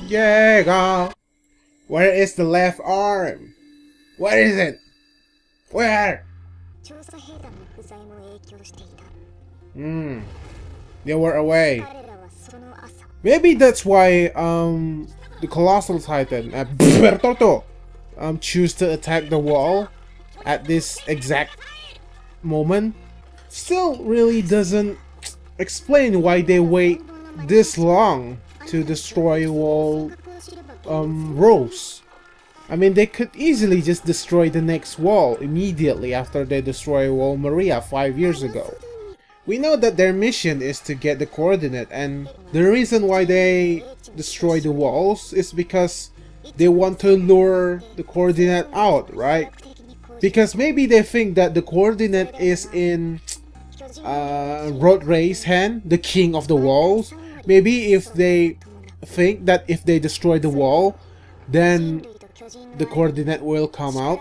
Diego! Where is the left arm? Where is it? Where? They were away. Maybe that's why the Colossal Titan, Bertotto, choose to attack the wall at this exact moment. Still really doesn't explain why they wait this long to destroy wall rows. I mean, they could easily just destroy the next wall immediately after they destroy Wall Maria 5 years ago. We know that their mission is to get the coordinate, and the reason why they destroy the walls is because they want to lure the coordinate out, right? Because maybe they think that the coordinate is in Rodray's hand, the king of the walls. Maybe if they think that if they destroy the wall, then the coordinate will come out.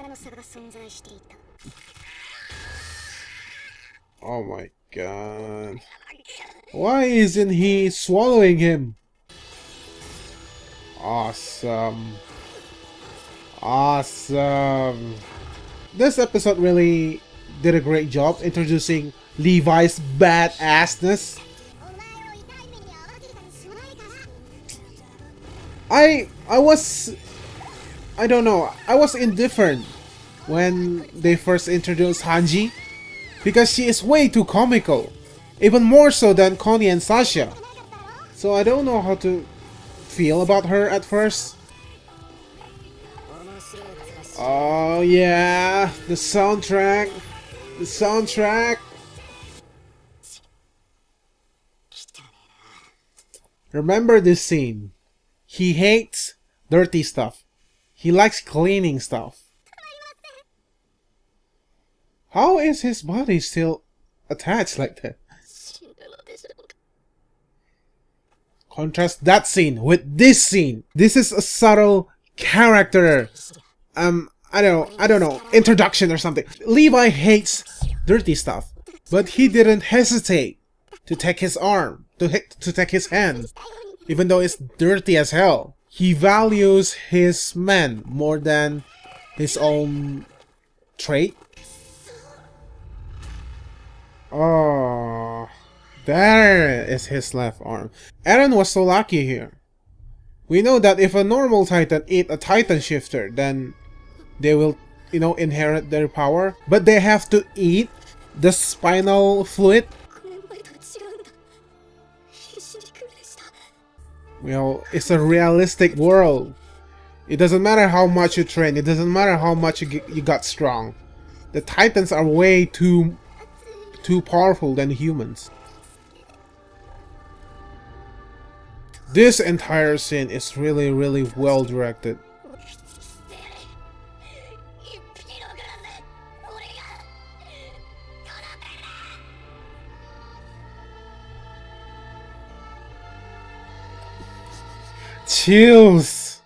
Oh my god. Why isn't he swallowing him? Awesome. Awesome. This episode really did a great job introducing Levi's badassness. I don't know, I was indifferent when they first introduced Hanji, because she is way too comical, even more so than Connie and Sasha. So I don't know how to feel about her at first. Oh yeah, the soundtrack. The soundtrack. Remember this scene. He hates dirty stuff. He likes cleaning stuff. How is his body still attached like that? Contrast that scene with this scene. This is a subtle character I don't know, introduction or something. Levi hates dirty stuff, but he didn't hesitate to take his arm, to take his hand, even though it's dirty as hell. He values his men more than his own trait. Oh, there is his left arm. Eren was so lucky here. We know that if a normal Titan eat a Titan shifter, then they will, inherit their power. But they have to eat the spinal fluid. It's a realistic world. It doesn't matter how much you train. It doesn't matter how much you got strong. The Titans are way too powerful than humans. This entire scene is really, really well directed. Chills!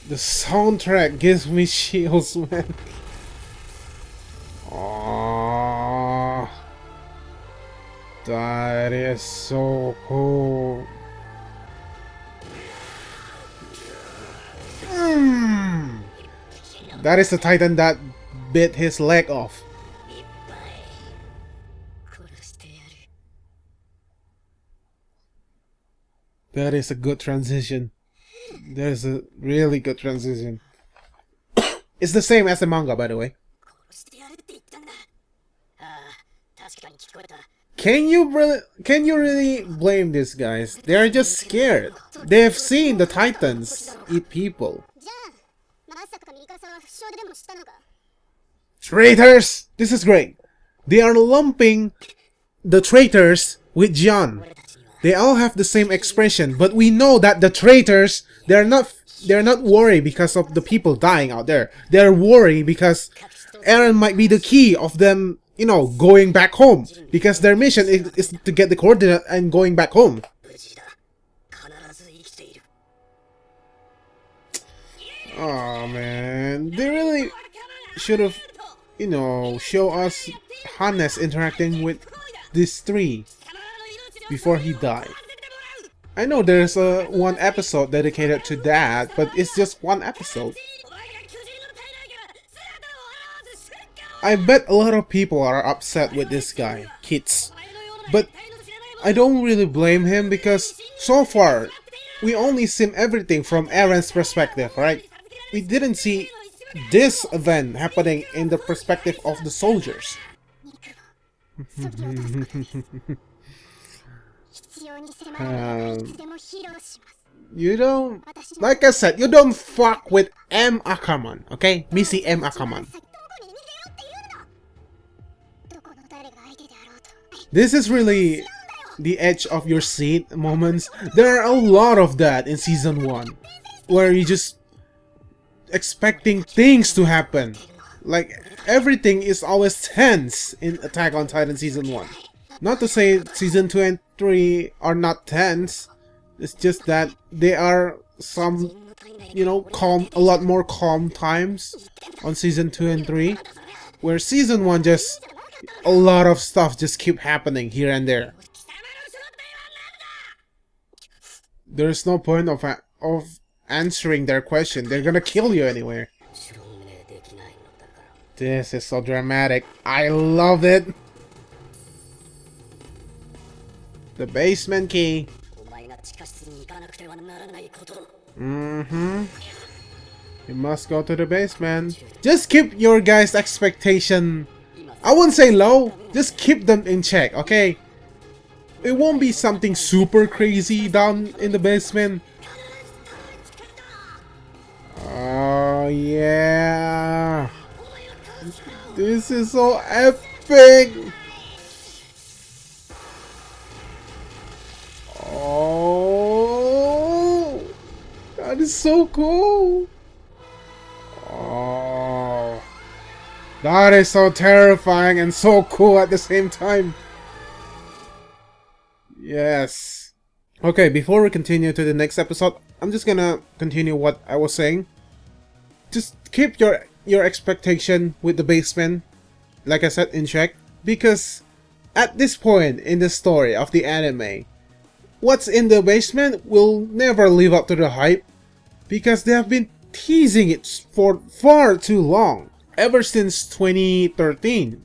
The soundtrack gives me chills, man. Oh, that is so cool. That is the Titan that bit his leg off. That is a good transition. That is a really good transition. It's the same as the manga, by the way. Can you really blame these guys? They are just scared. They have seen the Titans eat people. Traitors! This is great. They are lumping the traitors with John. They all have the same expression, but we know that the traitors, they're not worried because of the people dying out there. They're worried because Eren might be the key of them, going back home. Because their mission is to get the coordinate and going back home. Oh man, they really should have, show us Hannes interacting with these three before he died. I know there's a one episode dedicated to that, but it's just one episode. I bet a lot of people are upset with this guy, kids. But I don't really blame him because so far, we only seen everything from Eren's perspective, right? We didn't see this event happening in the perspective of the soldiers. You don't... Like I said, you don't fuck with M. Ackerman, okay? Missy M. Ackerman. This is really the edge of your seat moments. There are a lot of that in Season 1. Where you just expecting things to happen. Like, everything is always tense in Attack on Titan Season 1. Not to say Season 2 and 3 are not tense. It's just that they are some, you know, calm, a lot more calm times on Season 2 and 3. Where Season 1 just... a lot of stuff just keep happening here and there. There's no point of answering their question. They're gonna kill you anyway. This is so dramatic. I love it. The basement key. You must go to the basement. Just keep your guys' expectation. I wouldn't say low, just keep them in check, okay? It won't be something super crazy down in the basement. Oh yeah. This is so epic. Oh, that is so cool. Oh. That is so terrifying and so cool at the same time. Yes. Okay, before we continue to the next episode, I'm just gonna continue what I was saying. Just keep your expectation with the basement, like I said, in check. Because at this point in the story of the anime, what's in the basement will never live up to the hype. Because they have been teasing it for far too long. Ever since 2013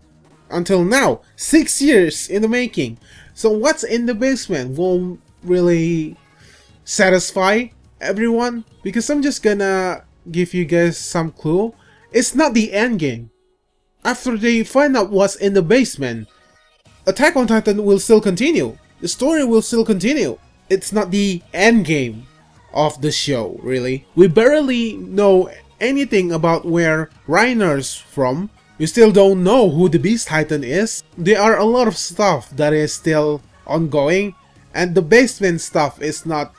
until now, 6 years in the making. So what's in the basement won't really satisfy everyone, because I'm just gonna give you guys some clue. It's not the end game. After they find out what's in the basement, Attack on Titan will still continue. The story will still continue. It's not the end game of the show, really. We barely know anything about where Reiner's from. We still don't know who the Beast Titan is. There are a lot of stuff that is still ongoing, and the basement stuff is not...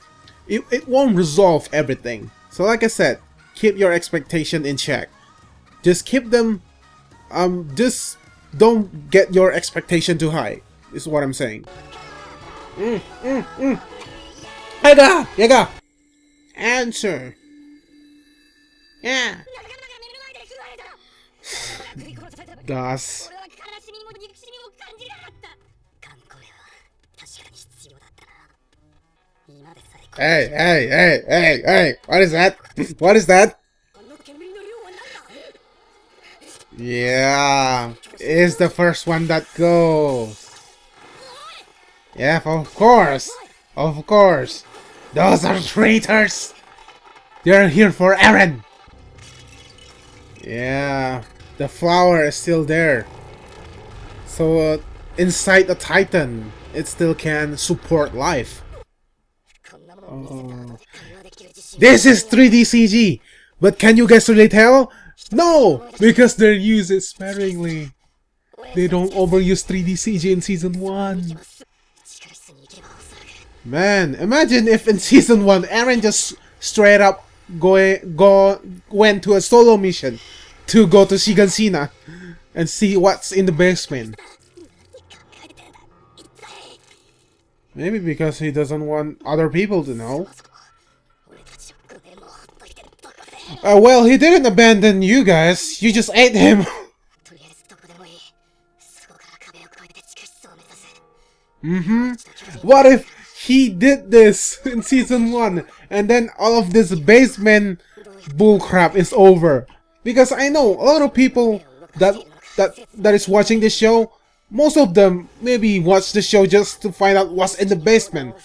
It won't resolve everything. So like I said, keep your expectation in check. Just keep them... just don't get your expectation too high, is what I'm saying. Yaga! Answer! Yeah. Das. Hey, what is that? What is that? Yeah, it's the first one that goes. Yeah, of course. Of course. Those are traitors. They're here for Eren. Yeah, the flower is still there. So inside the Titan, it still can support life. Oh. This is 3D CG, but can you guys really tell? No, because they're used sparingly. They don't overuse 3D CG in Season 1. Man, imagine if in Season 1, Eren just straight up went to a solo mission to go to Shigansina and see what's in the basement. Maybe because he doesn't want other people to know. Well, he didn't abandon you guys. You just ate him. What if he did this in season 1, and then all of this basement bullcrap is over. Because I know a lot of people that is watching this show, most of them maybe watch the show just to find out what's in the basement.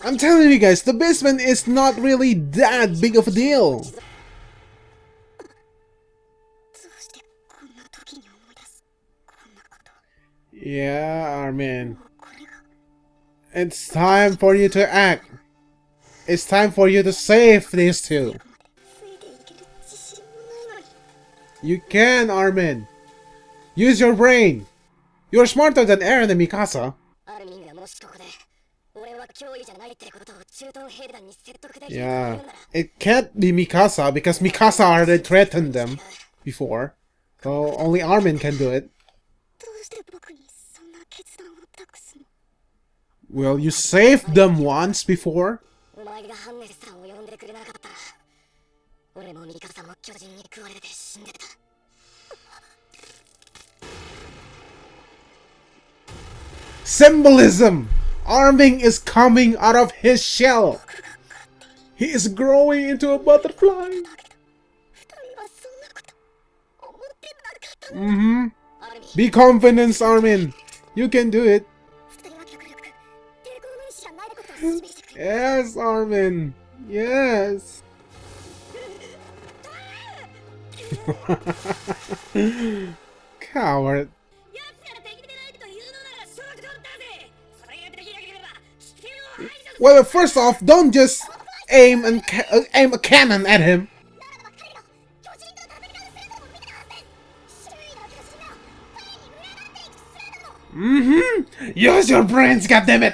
I'm telling you guys, the basement is not really that big of a deal. Yeah, Armin. It's time for you to act. It's time for you to save these two. You can, Armin. Use your brain. You're smarter than Eren and Mikasa. Yeah, it can't be Mikasa because Mikasa already threatened them before. So only Armin can do it. Well, you saved them once before. Symbolism! Armin is coming out of his shell. He is growing into a butterfly. Be confident, Armin. You can do it. Yes, Armin. Yes. Coward. Well, first off, don't just aim a cannon at him. Use your brains, goddammit!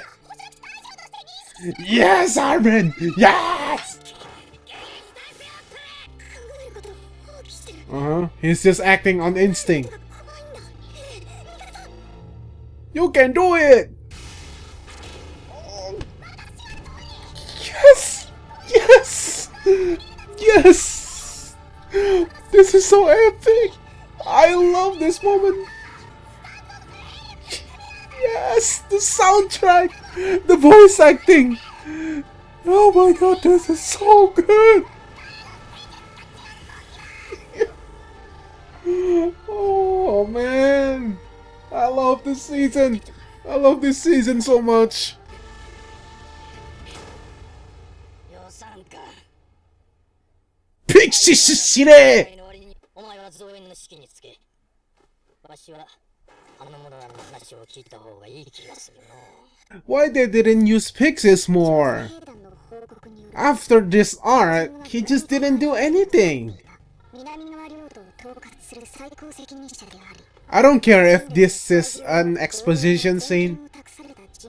Yes, Armin! Yes! He's just acting on instinct. You can do it! Yes! Yes! Yes! This is so epic! I love this moment! Yes! The soundtrack! The voice acting! Oh my god, this is so good! Oh man! I love this season! I love this season so much! Pixie Shire! Why they didn't use Pixies more? After this arc, he just didn't do anything. I don't care if this is an exposition scene.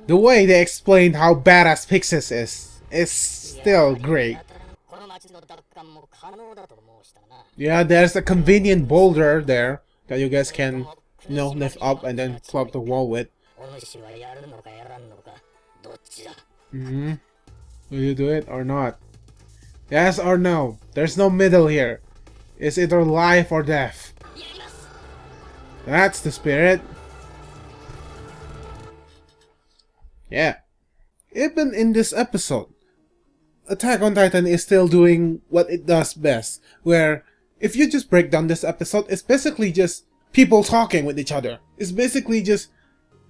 The way they explained how badass Pixies is still great. Yeah, there's a convenient boulder there that you guys can, you know, lift up and then plug the wall with. Will you do it or not? Yes or no? There's no middle here. It's either life or death. That's the spirit. Yeah. Even in this episode, Attack on Titan is still doing what it does best, where if you just break down this episode, it's basically just people talking with each other. It's basically just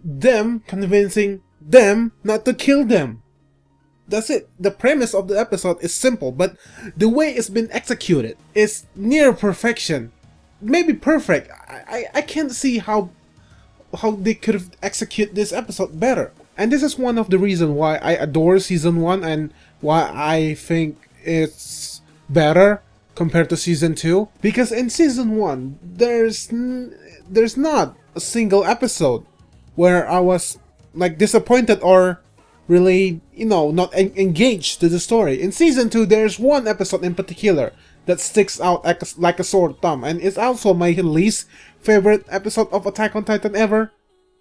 them convincing them not to kill them. That's it. The premise of the episode is simple, but the way it's been executed is near perfection. Maybe perfect. I can't see how they could have executed this episode better. And this is one of the reasons why I adore season 1 and why I think it's better compared to season 2. Because in season 1, there's not a single episode where I was like disappointed or really, you know, not engaged to the story. In season 2, there's one episode in particular that sticks out like a sore thumb, and it's also my least favorite episode of Attack on Titan ever.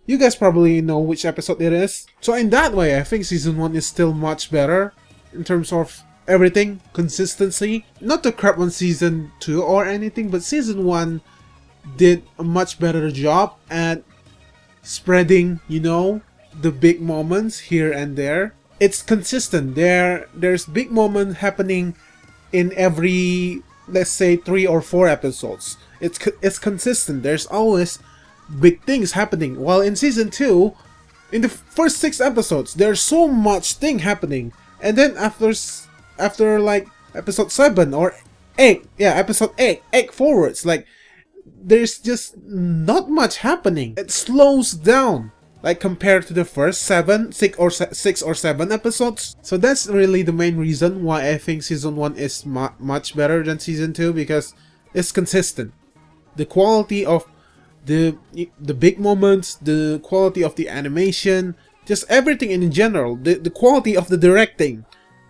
You guys probably know which episode it is. So in that way, I think season 1 is still much better in terms of everything, consistency. Not to crap on season 2 or anything, but season 1 did a much better job at spreading, you know, the big moments here and there. it's consistent. There's big moment happening in every, let's say, 3 or 4 episodes. It's consistent. There's always big things happening. While in season 2, in the first 6 episodes, there's so much thing happening, and then after like episode 7 or 8, episode 8 forwards, like there's just not much happening. It slows down, like compared to the first 6 or 7 episodes. So that's really the main reason why I think season 1 is much better than season 2, because it's consistent. The quality of the big moments, the quality of the animation, just everything in general, the quality of the directing.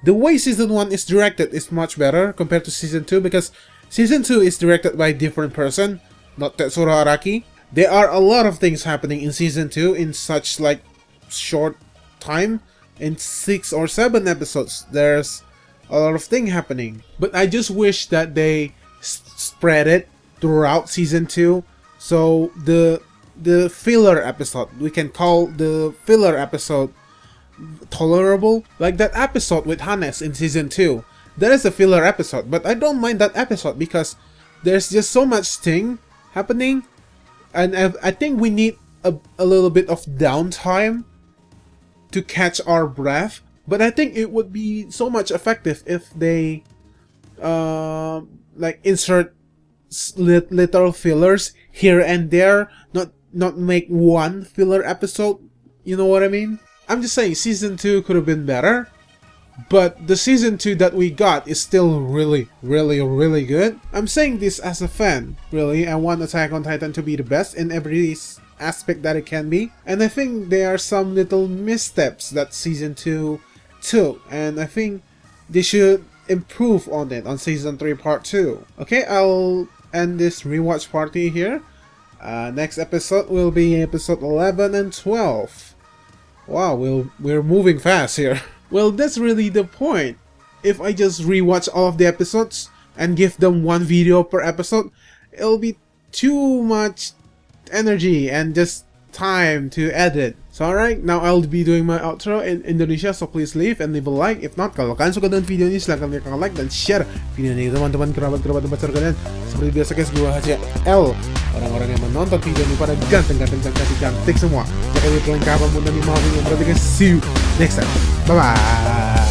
The way season 1 is directed is much better compared to season 2, because season 2 is directed by a different person, not Tetsuro Araki. There are a lot of things happening in season 2 in such like short time. In 6 or 7 episodes, there's a lot of things happening. But I just wish that they spread it throughout season 2. So the filler episode, we can call the filler episode tolerable. Like that episode with Hannes in season 2. That is a filler episode, but I don't mind that episode because there's just so much thing happening. And I think we need a little bit of downtime to catch our breath. But I think it would be so much effective if they like insert little fillers here and there, not make one filler episode. You know what I mean? I'm just saying season 2 could have been better, but the season 2 that we got is still really good. I'm saying this as a fan, really. I want Attack on Titan to be the best in every aspect that it can be, and I think there are some little missteps that season 2 took, and I think they should improve on it on season 3 part 2. Okay, I'll end this rewatch party here. Next episode will be episode 11 and 12. Wow, we're moving fast here. Well, that's really the point. If I just rewatch all of the episodes and give them one video per episode, it'll be too much energy and just time to edit. So alright, now I'll be doing my outro in Indonesia, so please leave and leave a like. If not, kalau kalian suka dengan video ini, silahkan klik like dan share video ini teman-teman, kerabat-kerabat besar kalian. Seperti biasa guys, gua HCL. Orang-orang yang menonton video ini pada ganteng-ganteng dan cantik semua. Jangan lupa kalian kapan pun dan mau yang berarti guys, see you next time. Bye bye.